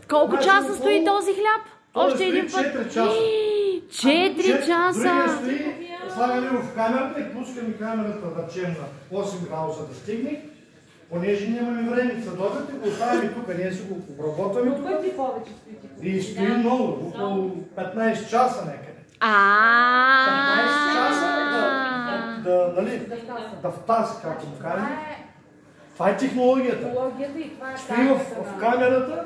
Колко часа стои този хляб? Още един път. 4 часа. 4 часа. Другия стои, слагаме в камерата и пускаме камерата да речем на 8 градуса да стигне. Понеже нямаме време, съдобите го оставяме тук, ние си го обработваме тук. И стои много, около 15 часа някъде. 15 часа да втаси, както му кажем. Това е технологията. Стои в камерата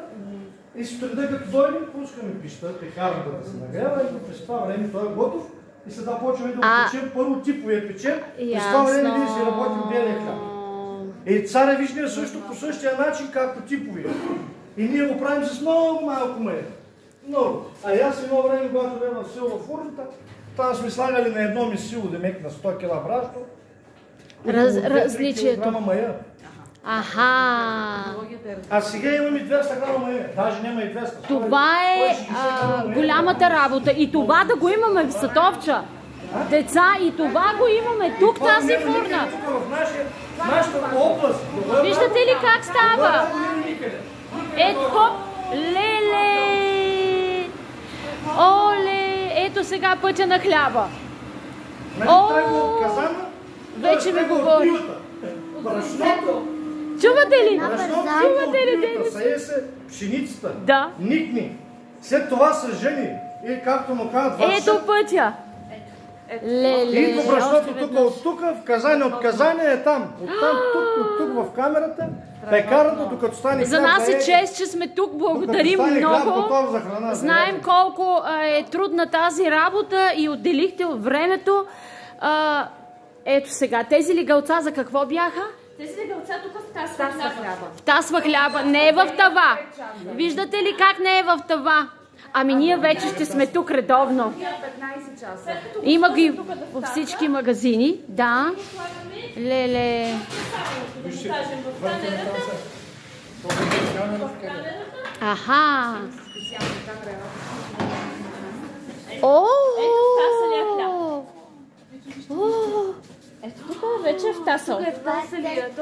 и сутринта като дойдем, пускаме пища, пекарната да се нагрява и през това време той е готов и сега почваме да го печем. Първо типовия печем, през това време ние си работим белия хляб. И царя виждия също по същия начин, както типовия. И ние го правим с много малко мъя. Много. А аз едно време, когато бе в село в фурната, там сме слагали на едно месило, демек на 100 кг брашно. Различието. Мая. Аха. А сега имаме 200 грама мая. Даже няма и 200. Това е голямата работа. И това да го имаме в Сатовча. Деца, и това го имаме тук, тази фурна. Нашата област. Виждате ли как става? Ето, хоп, леле. Оле, ето сега пътя на хляба. Вече ми говори. Чувате ли? Чувате ли? Сее се пшеницата. Да. Никни. След това се жени. И както му казват, ето пътя. Идва брашното тук, от тук, в Казани, от Казани е там. От там, тук в камерата, пекарата, докато стане хляб. За нас е чест, че сме тук. Благодарим много. Знаем колко е трудна тази работа и отделихте от времето. Ето сега, тези легалца за какво бяха? Тези легалца тук втасва хляба. Втасва хляба, не е в тава. Виждате ли как не е в тава? Ами ние вече ще сме тук редовно. 15 часа. Има ги по всички магазини. Да. Леле. Аха. Ето тук вече е втасал.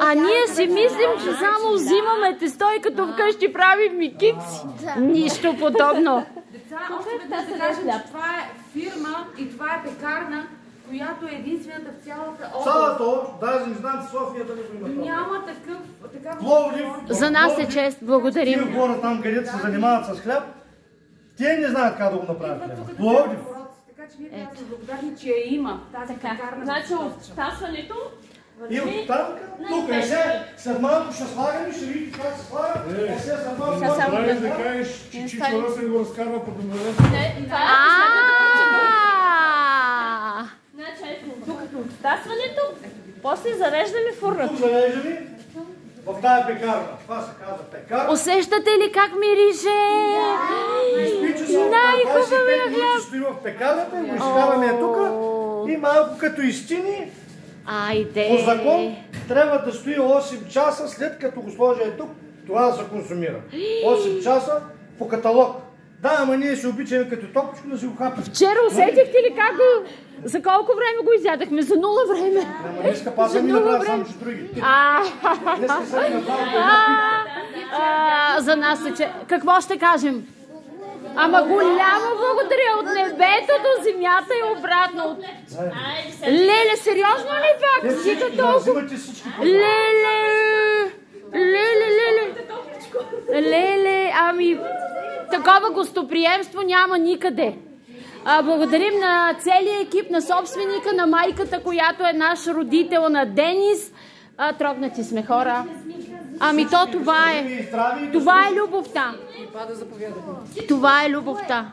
А ние си мислим, че само взимаме тесто и като вкъщи правим микици. Нищо подобно. Деца, още веднъж да кажем, че това е фирма и това е пекарна, която е единствената в цялата област. Цялата област, даже не знам София дали го има. Няма такъв Пловдив. За нас е чест, благодарим. Тия хора там, където се занимават с хляб, те не знаят как да го направят хляб. Пловдив. Така че ние трябва да сме благодарни, че я има тази пекарна. Значи от втасването и от там, тук е след малко ще слагаме, ще видите как се слага. След малко трябва да кажеш, че Чичо Росен го разкарва по домовете. Значи тук от втасването, после зареждаме фурната. Тук зареждаме в тази пекарна. Това се казва пекарна. Усещате ли как мирише? Най-хубавия хляб. Стои в пекарната и го изкараме тук и малко като изтини. По закон трябва да стои 8 часа след като го сложи тук, това да се консумира. 8 часа по каталог. Да, ама ние се обичаме като топичко да си го хапим. Вчера усетихте ли как го... За колко време го изядахме? За 0 време. Ама днеска паса ми направя само, че други. Днеска са ми направя. За нас е че... Какво ще кажем? Ама голямо благодаря от небето до земята и обратно. Леле, сериозно ли пак? Си толкова? Леле, ами такова гостоприемство няма никъде. Благодарим на целия екип, на собственика, на майката, която е наш родител, на Денис. Трогнати сме хора. Ами то това е. Това е любовта. Това е любовта.